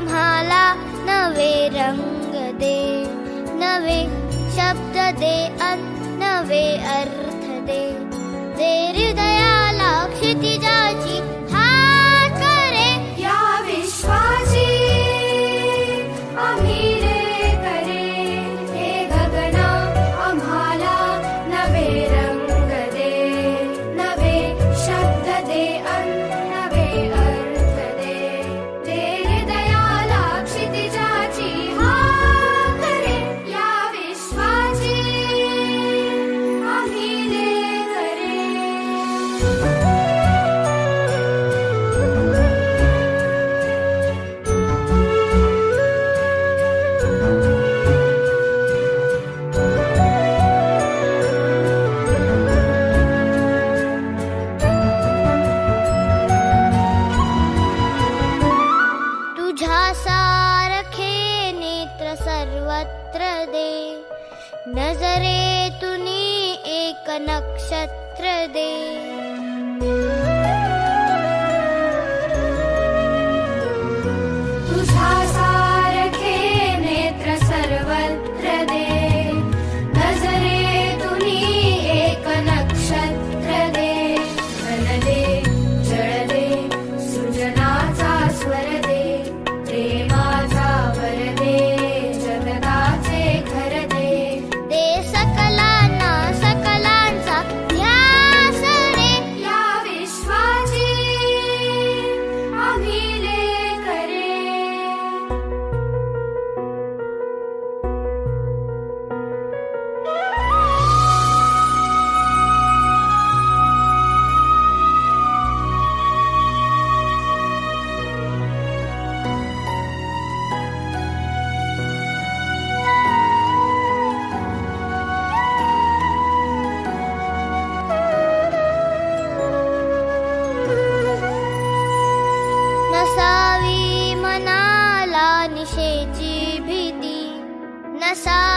आम्हाला नवे रंग दे, नवे शब्द दे अन नवे अर्थ दे. दे हृदयाला क्षितिजाची हाक करे, या विश्वाची आम्ही रे करे. हे गगना आम्हाला नवे रंग दे, नवे शब्द दे अन नवे अर्थ दे. दे हृदयाला क्षितिजाची हाक करे, या विश्वाची आम्ही रे करे. तुझ्या सारखे नेत्र सर्वत्र दे, नजरेतुनी एक नक्षत्र दे. तुझ्या सारखे नेत्र सर्वत्र दे, नजरेतुनी एक नक्षत्र दे. घन दे, जळ दे, सृजनाचा स्वर दे, प्रेमाचा वर दे, जगताचे घर दे. दे सकलांना सकलांचा ध्यास रे, या विश्वाची आम्ही ले करे. नसावी मनाला निशेची भीती, नसावी